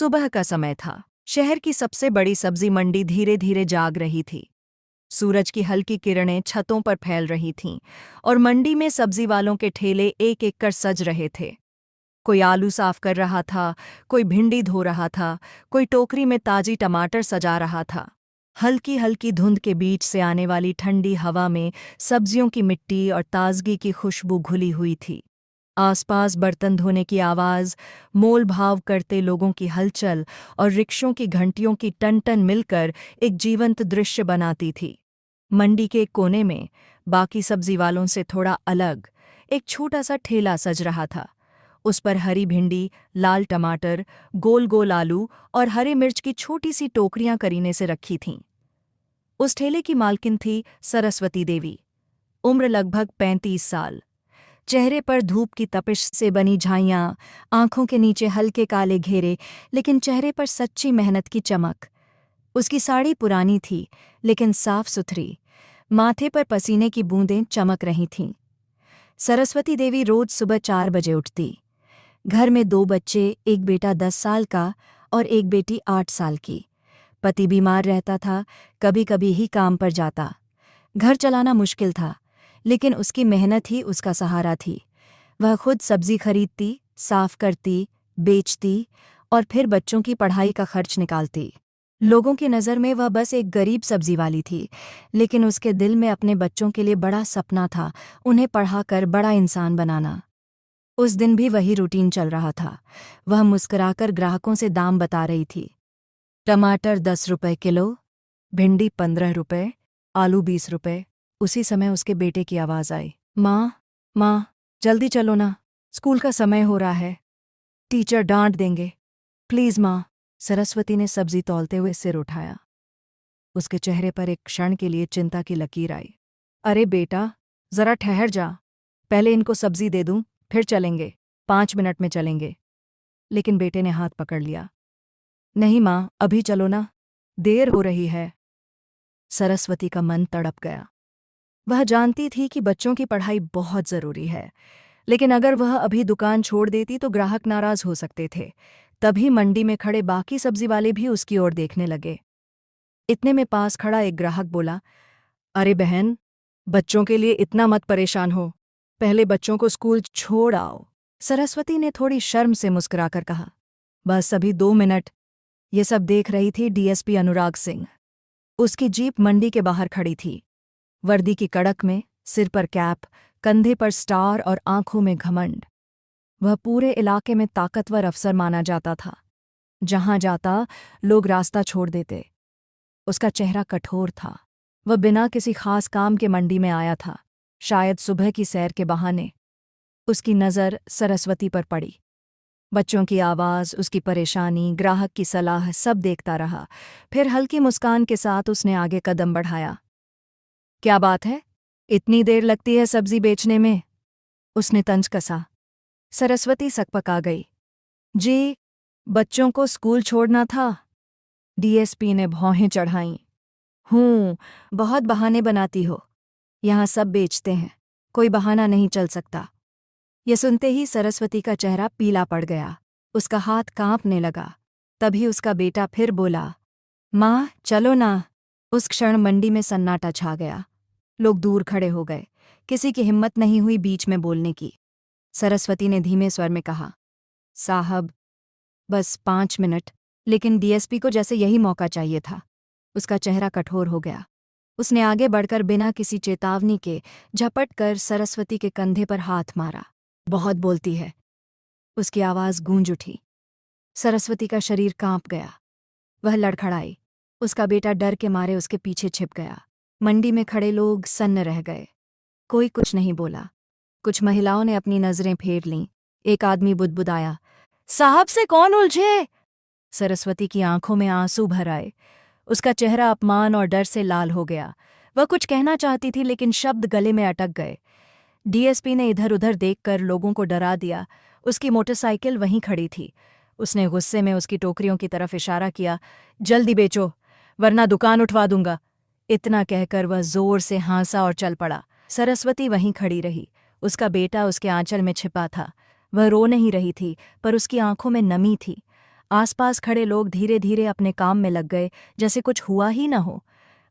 सुबह का समय था। शहर की सबसे बड़ी सब्जी मंडी धीरे धीरे जाग रही थी। सूरज की हल्की किरणें छतों पर फैल रही थीं और मंडी में सब्जी वालों के ठेले एक एक कर सज रहे थे। कोई आलू साफ कर रहा था, कोई भिंडी धो रहा था, कोई टोकरी में ताजी टमाटर सजा रहा था। हल्की हल्की धुंध के बीच से आने वाली ठंडी हवा में सब्जियों की मिट्टी और ताजगी की खुशबू घुली हुई थी। आसपास बर्तन धोने की आवाज़, मोल भाव करते लोगों की हलचल और रिक्शों की घंटियों की टन-टन मिलकर एक जीवंत दृश्य बनाती थी। मंडी के एक कोने में, बाकी सब्जी वालों से थोड़ा अलग, एक छोटा सा ठेला सज रहा था। उस पर हरी भिंडी, लाल टमाटर, गोल गोल आलू और हरे मिर्च की छोटी सी टोकरियां करीने से रखी थीं। उस ठेले की मालकिन थी सरस्वती देवी। उम्र लगभग 35 साल। चेहरे पर धूप की तपिश से बनी झाइयाँ, आंखों के नीचे हल्के काले घेरे, लेकिन चेहरे पर सच्ची मेहनत की चमक। उसकी साड़ी पुरानी थी, लेकिन साफ सुथरी। माथे पर पसीने की बूंदें चमक रही थीं। सरस्वती देवी रोज सुबह 4 बजे उठती। घर में 2 बच्चे, एक बेटा 10 साल का और एक बेटी 8 साल की। पति बीमार रहता था, कभी कभी ही काम पर जाता। घर चलाना मुश्किल था, लेकिन उसकी मेहनत ही उसका सहारा थी। वह खुद सब्जी खरीदती, साफ करती, बेचती और फिर बच्चों की पढ़ाई का खर्च निकालती। लोगों की नज़र में वह बस एक गरीब सब्जी वाली थी, लेकिन उसके दिल में अपने बच्चों के लिए बड़ा सपना था, उन्हें पढ़ाकर बड़ा इंसान बनाना। उस दिन भी वही रूटीन चल रहा था। वह मुस्कुराकर ग्राहकों से दाम बता रही थी। टमाटर 10 रुपए किलो, भिंडी 15 रुपए, आलू 20 रुपए। उसी समय उसके बेटे की आवाज़ आई, माँ, जल्दी चलो ना, स्कूल का समय हो रहा है, टीचर डांट देंगे, प्लीज़ माँ। सरस्वती ने सब्जी तौलते हुए सिर उठाया। उसके चेहरे पर एक क्षण के लिए चिंता की लकीर आई। अरे बेटा, ज़रा ठहर जा, पहले इनको सब्जी दे दूं, फिर चलेंगे, 5 मिनट में चलेंगे। लेकिन बेटे ने हाथ पकड़ लिया। नहीं माँ, अभी चलो ना, देर हो रही है। सरस्वती का मन तड़प गया। वह जानती थी कि बच्चों की पढ़ाई बहुत ज़रूरी है, लेकिन अगर वह अभी दुकान छोड़ देती तो ग्राहक नाराज़ हो सकते थे। तभी मंडी में खड़े बाकी सब्जी वाले भी उसकी ओर देखने लगे। इतने में पास खड़ा एक ग्राहक बोला, अरे बहन, बच्चों के लिए इतना मत परेशान हो, पहले बच्चों को स्कूल छोड़ आओ। सरस्वती ने थोड़ी शर्म से मुस्कुराकर कहा, बस अभी 2 मिनट। ये सब देख रही थी डीएसपी अनुराग सिंह। उसकी जीप मंडी के बाहर खड़ी थी। वर्दी की कड़क में, सिर पर कैप, कंधे पर स्टार और आंखों में घमंड। वह पूरे इलाके में ताकतवर अफसर माना जाता था। जहां जाता, लोग रास्ता छोड़ देते। उसका चेहरा कठोर था। वह बिना किसी खास काम के मंडी में आया था, शायद सुबह की सैर के बहाने। उसकी नज़र सरस्वती पर पड़ी। बच्चों की आवाज़, उसकी परेशानी, ग्राहक की सलाह, सब देखता रहा। फिर हल्की मुस्कान के साथ उसने आगे कदम बढ़ाया। क्या बात है, इतनी देर लगती है सब्जी बेचने में? उसने तंज कसा। सरस्वती सकपका गई। जी, बच्चों को स्कूल छोड़ना था। डीएसपी ने भौहें चढ़ाईं। बहुत बहाने बनाती हो। यहाँ सब बेचते हैं, कोई बहाना नहीं चल सकता। ये सुनते ही सरस्वती का चेहरा पीला पड़ गया। उसका हाथ कांपने लगा। तभी उसका बेटा फिर बोला, माँ, चलो ना। उस क्षण मंडी में सन्नाटा छा गया। लोग दूर खड़े हो गए। किसी की हिम्मत नहीं हुई बीच में बोलने की। सरस्वती ने धीमे स्वर में कहा, साहब, बस 5 मिनट। लेकिन डीएसपी को जैसे यही मौका चाहिए था। उसका चेहरा कठोर हो गया। उसने आगे बढ़कर बिना किसी चेतावनी के झपट कर सरस्वती के कंधे पर हाथ मारा। बहुत बोलती है। उसकी आवाज़ गूंज उठी। सरस्वती का शरीर कांप गया। वह लड़खड़ाई। उसका बेटा डर के मारे उसके पीछे छिप गया। मंडी में खड़े लोग सन्न रह गए। कोई कुछ नहीं बोला। कुछ महिलाओं ने अपनी नज़रें फेर लीं। एक आदमी बुदबुदाया, साहब से कौन उलझे? सरस्वती की आंखों में आंसू भर आए। उसका चेहरा अपमान और डर से लाल हो गया। वह कुछ कहना चाहती थी, लेकिन शब्द गले में अटक गए। डीएसपी ने इधर उधर देखकर लोगों को डरा दिया। उसकी मोटरसाइकिल वहीं खड़ी थी। उसने गुस्से में उसकी टोकरियों की तरफ इशारा किया, जल्दी बेचो, वरना दुकान उठवा दूंगा। इतना कहकर वह जोर से हंसा और चल पड़ा। सरस्वती वहीं खड़ी रही। उसका बेटा उसके आंचल में छिपा था। वह रो नहीं रही थी, पर उसकी आंखों में नमी थी। आसपास खड़े लोग धीरे धीरे अपने काम में लग गए, जैसे कुछ हुआ ही न हो।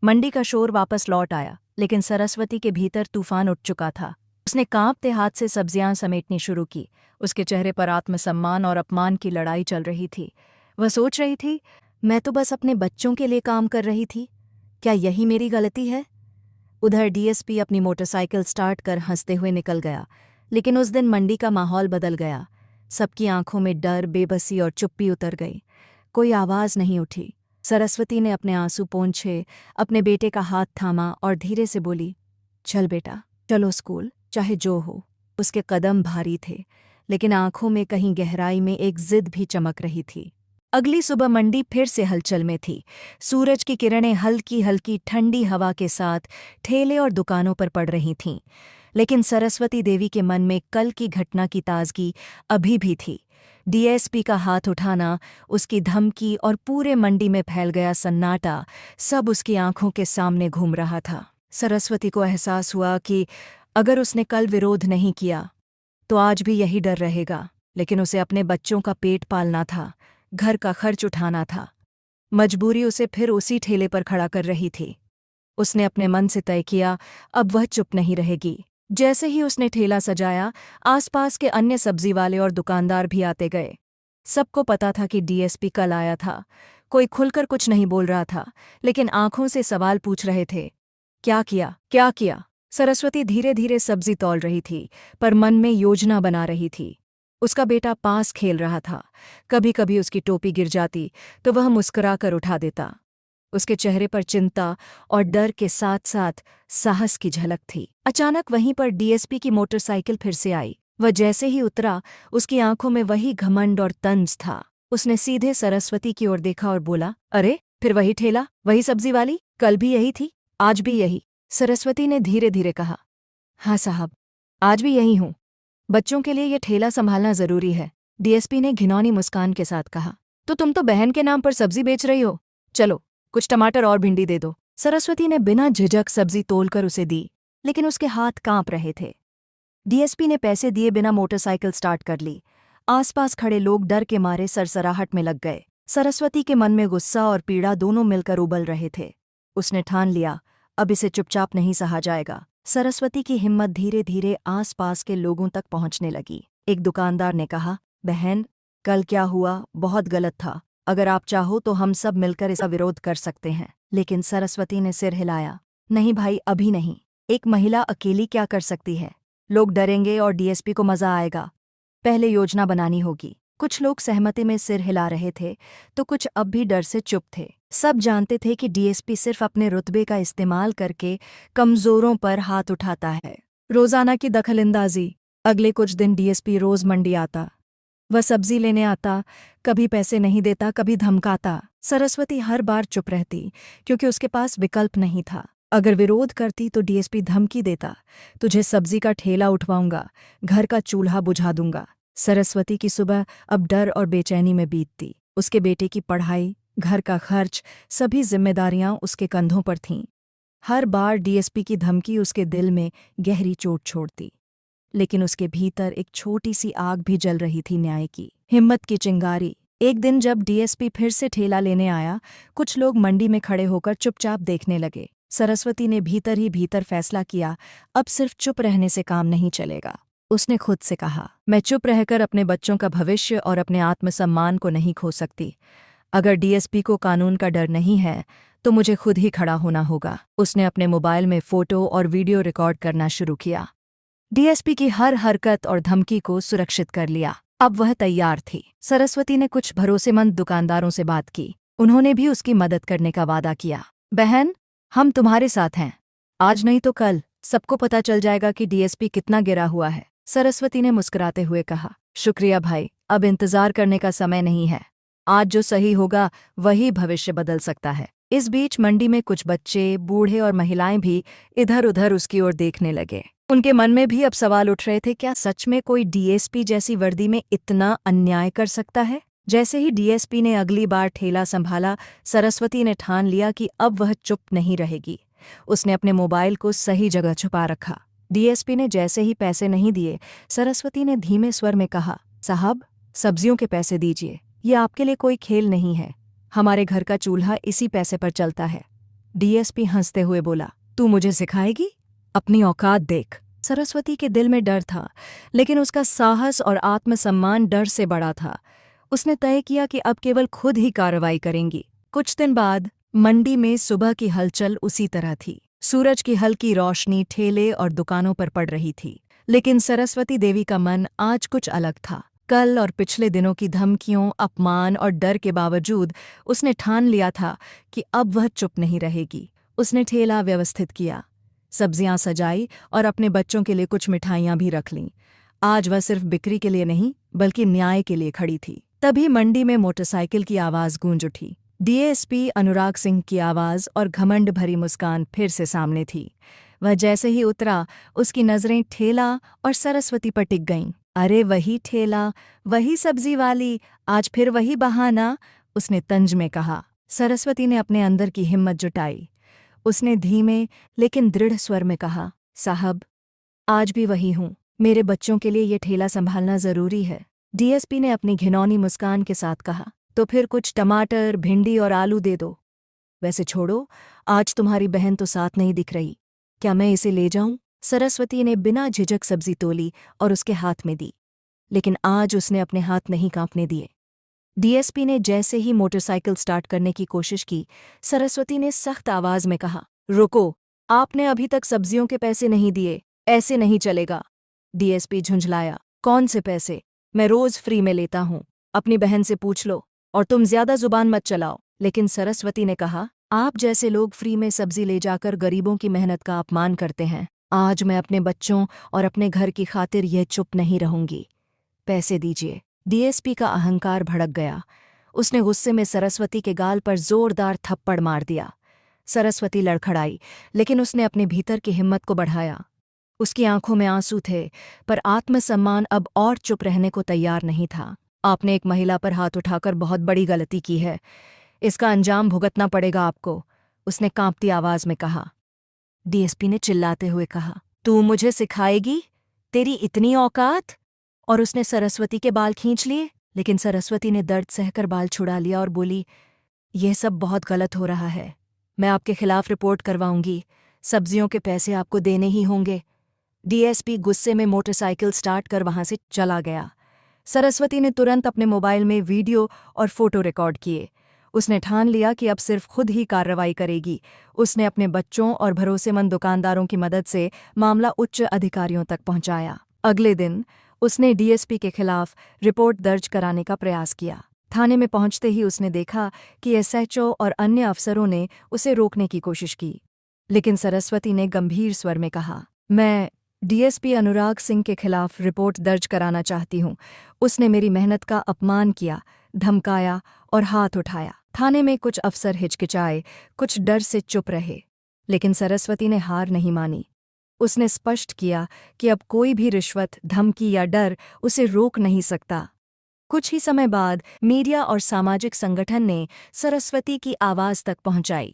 मंडी का शोर वापस लौट आया, लेकिन सरस्वती के भीतर तूफान उठ चुका था। उसने कांपते हाथ से सब्जियां समेटनी शुरू की। उसके चेहरे पर आत्मसम्मान और अपमान की लड़ाई चल रही थी। वह सोच रही थी, मैं तो बस अपने बच्चों के लिए काम कर रही थी। क्या यही मेरी गलती है? उधर डीएसपी अपनी मोटरसाइकिल स्टार्ट कर हंसते हुए निकल गया। लेकिन उस दिन मंडी का माहौल बदल गया। सबकी आंखों में डर, बेबसी और चुप्पी उतर गई। कोई आवाज नहीं उठी। सरस्वती ने अपने आंसू पोंछे, अपने बेटे का हाथ थामा और धीरे से बोली, चल बेटा, चलो स्कूल, चाहे जो हो। उसके कदम भारी थे, लेकिन आंखों में कहीं गहराई में एक जिद भी चमक रही थी। अगली सुबह मंडी फिर से हलचल में थी। सूरज की किरणें हल्की हल्की ठंडी हवा के साथ ठेले और दुकानों पर पड़ रही थीं। लेकिन सरस्वती देवी के मन में कल की घटना की ताजगी अभी भी थी। डीएसपी का हाथ उठाना, उसकी धमकी और पूरे मंडी में फैल गया सन्नाटा, सब उसकी आंखों के सामने घूम रहा था। सरस्वती को एहसास हुआ कि अगर उसने कल विरोध नहीं किया तो आज भी यही डर रहेगा। लेकिन उसे अपने बच्चों का पेट पालना था, घर का खर्च उठाना था। मजबूरी उसे फिर उसी ठेले पर खड़ा कर रही थी। उसने अपने मन से तय किया, अब वह चुप नहीं रहेगी। जैसे ही उसने ठेला सजाया, आसपास के अन्य सब्जी वाले और दुकानदार भी आते गए। सबको पता था कि डीएसपी कल आया था। कोई खुलकर कुछ नहीं बोल रहा था, लेकिन आंखों से सवाल पूछ रहे थे, क्या किया, क्या किया? सरस्वती धीरे धीरे सब्जी तौल रही थी, पर मन में योजना बना रही थी। उसका बेटा पास खेल रहा था। कभी कभी उसकी टोपी गिर जाती तो वह मुस्कुरा कर उठा देता। उसके चेहरे पर चिंता और डर के साथ साथ साहस की झलक थी। अचानक वहीं पर डीएसपी की मोटरसाइकिल फिर से आई। वह जैसे ही उतरा, उसकी आंखों में वही घमंड और तंज था। उसने सीधे सरस्वती की ओर देखा और बोला, अरे, फिर वही ठेला, वही सब्जी वाली? कल भी यही थी, आज भी यही? सरस्वती ने धीरे धीरे कहा, हाँ साहब, आज भी यही हूँ। बच्चों के लिए ये ठेला संभालना जरूरी है। डीएसपी ने घिनौनी मुस्कान के साथ कहा, तो तुम तो बहन के नाम पर सब्जी बेच रही हो। चलो, कुछ टमाटर और भिंडी दे दो। सरस्वती ने बिना झिझक सब्जी तोलकर उसे दी, लेकिन उसके हाथ कांप रहे थे। डीएसपी ने पैसे दिए बिना मोटरसाइकिल स्टार्ट कर ली। आसपास खड़े लोग डर के मारे सरसराहट में लग गए। सरस्वती के मन में गुस्सा और पीड़ा दोनों मिलकर उबल रहे थे। उसने ठान लिया, अब इसे चुपचाप नहीं सहा जाएगा। सरस्वती की हिम्मत धीरे धीरे आसपास के लोगों तक पहुंचने लगी। एक दुकानदार ने कहा, बहन, कल क्या हुआ बहुत गलत था। अगर आप चाहो तो हम सब मिलकर इसका विरोध कर सकते हैं। लेकिन सरस्वती ने सिर हिलाया, नहीं भाई, अभी नहीं। एक महिला अकेली क्या कर सकती है? लोग डरेंगे और डीएसपी को मजा आएगा। पहले योजना बनानी होगी। कुछ लोग सहमति में सिर हिला रहे थे, तो कुछ अब भी डर से चुप थे। सब जानते थे कि डीएसपी सिर्फ अपने रुतबे का इस्तेमाल करके कमजोरों पर हाथ उठाता है। रोजाना की दखलंदाजी। अगले कुछ दिन डीएसपी रोज मंडी आता। वह सब्जी लेने आता, कभी पैसे नहीं देता, कभी धमकाता। सरस्वती हर बार चुप रहती, क्योंकि उसके पास विकल्प नहीं था। अगर विरोध करती तो डीएसपी धमकी देता, तुझे सब्जी का ठेला उठवाऊंगा, घर का चूल्हा बुझा दूंगा। सरस्वती की सुबह अब डर और बेचैनी में बीतती। उसके बेटे की पढ़ाई, घर का खर्च, सभी जिम्मेदारियां उसके कंधों पर थीं। हर बार डीएसपी की धमकी उसके दिल में गहरी चोट छोड़ती। लेकिन उसके भीतर एक छोटी सी आग भी जल रही थी, न्याय की, हिम्मत की चिंगारी। एक दिन जब डीएसपी फिर से ठेला लेने आया, कुछ लोग मंडी में खड़े होकर चुपचाप देखने लगे। सरस्वती ने भीतर ही भीतर फैसला किया, अब सिर्फ चुप रहने से काम नहीं चलेगा। उसने खुद से कहा, मैं चुप रहकर अपने बच्चों का भविष्य और अपने आत्मसम्मान को नहीं खो सकती। अगर डीएसपी को कानून का डर नहीं है तो मुझे खुद ही खड़ा होना होगा। उसने अपने मोबाइल में फोटो और वीडियो रिकॉर्ड करना शुरू किया। डीएसपी की हर हरकत और धमकी को सुरक्षित कर लिया। अब वह तैयार थी। सरस्वती ने कुछ भरोसेमंद दुकानदारों से बात की। उन्होंने भी उसकी मदद करने का वादा किया। बहन, हम तुम्हारे साथ हैं। आज नहीं तो कल सबको पता चल जाएगा कि डीएसपी कितना गिरा हुआ है। सरस्वती ने मुस्कुराते हुए कहा, शुक्रिया भाई, अब इंतजार करने का समय नहीं है। आज जो सही होगा वही भविष्य बदल सकता है। इस बीच मंडी में कुछ बच्चे, बूढ़े और महिलाएं भी इधर उधर उसकी ओर देखने लगे। उनके मन में भी अब सवाल उठ रहे थे, क्या सच में कोई डीएसपी जैसी वर्दी में इतना अन्याय कर सकता है? जैसे ही डीएसपी ने अगली बार ठेला संभाला, सरस्वती ने ठान लिया कि अब वह चुप नहीं रहेगी। उसने अपने मोबाइल को सही जगह छुपा रखा। डीएसपी ने जैसे ही पैसे नहीं दिए, सरस्वती ने धीमे स्वर में कहा, साहब, सब्जियों के पैसे दीजिए, ये आपके लिए कोई खेल नहीं है। हमारे घर का चूल्हा इसी पैसे पर चलता है। डीएसपी हंसते हुए बोला, तू मुझे सिखाएगी? अपनी औकात देख। सरस्वती के दिल में डर था, लेकिन उसका साहस और आत्मसम्मान डर से बड़ा था। उसने तय किया कि अब केवल खुद ही कार्रवाई करेंगी। कुछ दिन बाद मंडी में सुबह की हलचल उसी तरह थी। सूरज की हल्की रोशनी ठेले और दुकानों पर पड़ रही थी, लेकिन सरस्वती देवी का मन आज कुछ अलग था। कल और पिछले दिनों की धमकियों, अपमान और डर के बावजूद उसने ठान लिया था कि अब वह चुप नहीं रहेगी। उसने ठेला व्यवस्थित किया, सब्जियां सजाई और अपने बच्चों के लिए कुछ मिठाइयां भी रख लीं। आज वह सिर्फ बिक्री के लिए नहीं, बल्कि न्याय के लिए खड़ी थी। तभी मंडी में मोटरसाइकिल की आवाज गूंज उठी। डीएसपी अनुराग सिंह की आवाज और घमंड भरी मुस्कान फिर से सामने थी। वह जैसे ही उतरा, उसकी नजरें ठेला और सरस्वती पर टिक गईं। अरे वही ठेला, वही सब्जी वाली, आज फिर वही बहाना, उसने तंज में कहा। सरस्वती ने अपने अंदर की हिम्मत जुटाई। उसने धीमे लेकिन दृढ़ स्वर में कहा, साहब, आज भी वही हूं। मेरे बच्चों के लिए ये ठेला संभालना जरूरी है। डीएसपी ने अपनी घिनौनी मुस्कान के साथ कहा, तो फिर कुछ टमाटर, भिंडी और आलू दे दो। वैसे छोड़ो, आज तुम्हारी बहन तो साथ नहीं दिख रही। क्या मैं इसे ले जाऊं? सरस्वती ने बिना झिझक सब्जी तोली और उसके हाथ में दी, लेकिन आज उसने अपने हाथ नहीं कांपने दिए। डीएसपी ने जैसे ही मोटरसाइकिल स्टार्ट करने की कोशिश की, सरस्वती ने सख्त आवाज में कहा, रुको, आपने अभी तक सब्जियों के पैसे नहीं दिए, ऐसे नहीं चलेगा। डीएसपी झुंझलाया, कौन से पैसे? मैं रोज फ्री में लेता हूं, अपनी बहन से पूछ लो, और तुम ज्यादा जुबान मत चलाओ। लेकिन सरस्वती ने कहा, आप जैसे लोग फ्री में सब्जी ले जाकर गरीबों की मेहनत का अपमान करते हैं। आज मैं अपने बच्चों और अपने घर की खातिर यह चुप नहीं रहूंगी। पैसे दीजिए। डीएसपी का अहंकार भड़क गया। उसने गुस्से में सरस्वती के गाल पर जोरदार थप्पड़ मार दिया। सरस्वती लड़खड़ाई, लेकिन उसने अपने भीतर की हिम्मत को बढ़ाया। उसकी आंखों में आंसू थे, पर आत्मसम्मान अब और चुप रहने को तैयार नहीं था। आपने एक महिला पर हाथ उठाकर बहुत बड़ी गलती की है। इसका अंजाम भुगतना पड़ेगा आपको, उसने कांपती आवाज में कहा। डीएसपी ने चिल्लाते हुए कहा, तू मुझे सिखाएगी? तेरी इतनी औकात? और उसने सरस्वती के बाल खींच लिए, लेकिन सरस्वती ने दर्द सहकर बाल छुड़ा लिया और बोली, यह सब बहुत गलत हो रहा है। मैं आपके खिलाफ रिपोर्ट करवाऊंगी। सब्जियों के पैसे आपको देने ही होंगे। डीएसपी गुस्से में मोटरसाइकिल स्टार्ट कर वहां से चला गया। सरस्वती ने तुरंत अपने मोबाइल में वीडियो और फोटो रिकॉर्ड किए। उसने ठान लिया कि अब सिर्फ खुद ही कार्रवाई करेगी। उसने अपने बच्चों और भरोसेमंद दुकानदारों की मदद से मामला उच्च अधिकारियों तक पहुंचाया। अगले दिन उसने डीएसपी के खिलाफ रिपोर्ट दर्ज कराने का प्रयास किया। थाने में पहुंचते ही उसने देखा कि एसएचओ और अन्य अफसरों ने उसे रोकने की कोशिश की, लेकिन सरस्वती ने गंभीर स्वर में कहा, मैं डीएसपी अनुराग सिंह के खिलाफ रिपोर्ट दर्ज कराना चाहती हूँ। उसने मेरी मेहनत का अपमान किया, धमकाया और हाथ उठाया। थाने में कुछ अफसर हिचकिचाए, कुछ डर से चुप रहे, लेकिन सरस्वती ने हार नहीं मानी। उसने स्पष्ट किया कि अब कोई भी रिश्वत, धमकी या डर उसे रोक नहीं सकता। कुछ ही समय बाद मीडिया और सामाजिक संगठन ने सरस्वती की आवाज तक पहुंचाई।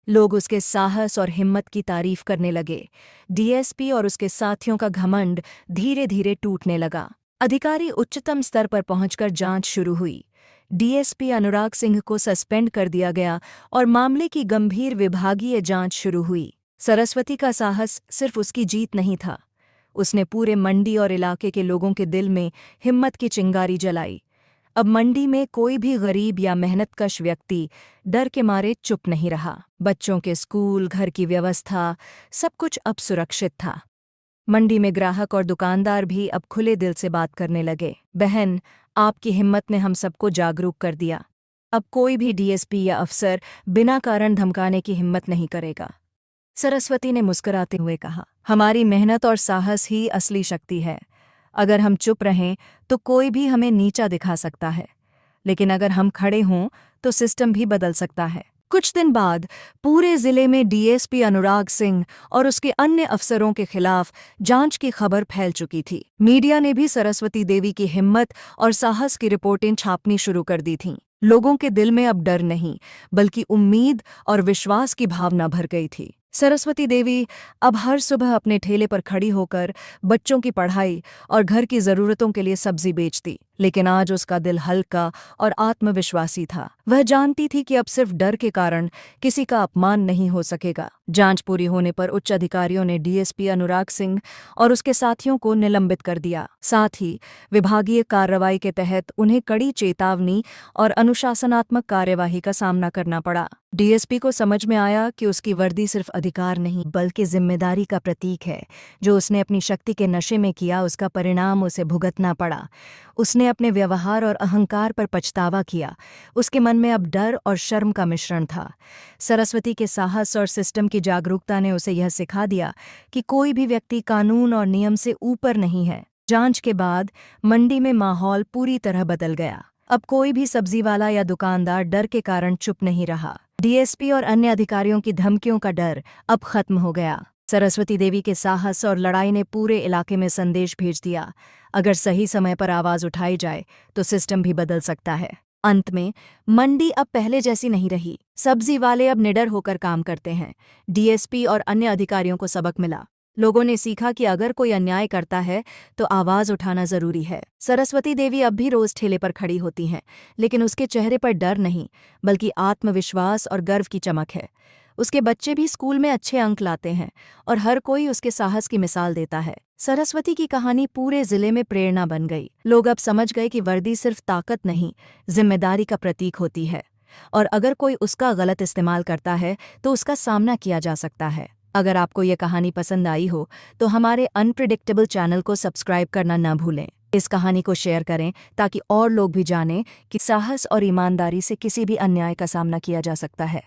लोग उसके साहस और हिम्मत की तारीफ करने लगे। डीएसपी और उसके साथियों का घमंड धीरे धीरे टूटने लगा। अधिकारी उच्चतम स्तर पर पहुंचकर जांच शुरू हुई। डीएसपी अनुराग सिंह को सस्पेंड कर दिया गया और मामले की गंभीर विभागीय जांच शुरू हुई। सरस्वती का साहस सिर्फ उसकी जीत नहीं था, उसने पूरे मंडी और इलाके के लोगों के दिल में हिम्मत की चिंगारी जलाई। अब मंडी में कोई भी गरीब या मेहनतकश व्यक्ति डर के मारे चुप नहीं रहा। बच्चों के स्कूल, घर की व्यवस्था, सब कुछ अब सुरक्षित था। मंडी में ग्राहक और दुकानदार भी अब खुले दिल से बात करने लगे। बहन, आपकी हिम्मत ने हम सबको जागरूक कर दिया। अब कोई भी डीएसपी या अफसर बिना कारण धमकाने की हिम्मत नहीं करेगा। सरस्वती ने मुस्कुराते हुए कहा, हमारी मेहनत और साहस ही असली शक्ति है। अगर हम चुप रहें तो कोई भी हमें नीचा दिखा सकता है, लेकिन अगर हम खड़े हों तो सिस्टम भी बदल सकता है। कुछ दिन बाद पूरे जिले में डीएसपी अनुराग सिंह और उसके अन्य अफसरों के खिलाफ जांच की खबर फैल चुकी थी। मीडिया ने भी सरस्वती देवी की हिम्मत और साहस की रिपोर्टें छापनी शुरू कर दी थीं। लोगों के दिल में अब डर नहीं, बल्कि उम्मीद और विश्वास की भावना भर गई थी। सरस्वती देवी अब हर सुबह अपने ठेले पर खड़ी होकर बच्चों की पढ़ाई और घर की ज़रूरतों के लिए सब्जी बेचती, लेकिन आज उसका दिल हल्का और आत्मविश्वासी था। वह जानती थी कि अब सिर्फ डर के कारण किसी का अपमान नहीं हो सकेगा। जांच पूरी होने पर उच्च अधिकारियों ने डीएसपी अनुराग सिंह और उसके साथियों को निलंबित कर दिया। साथ ही विभागीय कार्रवाई के तहत उन्हें कड़ी चेतावनी और अनुशासनात्मक कार्यवाही का सामना करना पड़ा। डीएसपी को समझ में आया कि उसकी वर्दी सिर्फ अधिकार नहीं बल्कि जिम्मेदारी का प्रतीक है। जो उसने अपनी शक्ति के नशे में किया उसका परिणाम उसे भुगतना पड़ा। उसने अपने व्यवहार और अहंकार पर पछतावा किया। उसके मन में अब डर और शर्म का मिश्रण था। सरस्वती के साहस और सिस्टम की जागरूकता ने उसे यह सिखा दिया कि कोई भी व्यक्ति कानून और नियम से ऊपर नहीं है। जांच के बाद मंडी में माहौल पूरी तरह बदल गया। अब कोई भी सब्जीवाला या दुकानदार डर के कारण चुप नहीं रहा। डीएसपी और अन्य अधिकारियों की धमकियों का डर अब खत्म हो गया। सरस्वती देवी के साहस और लड़ाई ने पूरे इलाके में संदेश भेज दिया, अगर सही समय पर आवाज उठाई जाए तो सिस्टम भी बदल सकता है। अंत में मंडी अब पहले जैसी नहीं रही। सब्जी वाले अब निडर होकर काम करते हैं। डीएसपी और अन्य अधिकारियों को सबक मिला। लोगों ने सीखा कि अगर कोई अन्याय करता है तो आवाज उठाना जरूरी है। सरस्वती देवी अब भी रोज ठेले पर खड़ी होती हैं, लेकिन उसके चेहरे पर डर नहीं बल्कि आत्मविश्वास और गर्व की चमक है। उसके बच्चे भी स्कूल में अच्छे अंक लाते हैं और हर कोई उसके साहस की मिसाल देता है। सरस्वती की कहानी पूरे जिले में प्रेरणा बन गई। लोग अब समझ गए कि वर्दी सिर्फ ताकत नहीं, जिम्मेदारी का प्रतीक होती है और अगर कोई उसका गलत इस्तेमाल करता है तो उसका सामना किया जा सकता है। अगर आपको ये कहानी पसंद आई हो तो हमारे अनप्रिडिक्टेबल चैनल को सब्सक्राइब करना न भूलें। इस कहानी को शेयर करें ताकि और लोग भी जानें कि साहस और ईमानदारी से किसी भी अन्याय का सामना किया जा सकता है।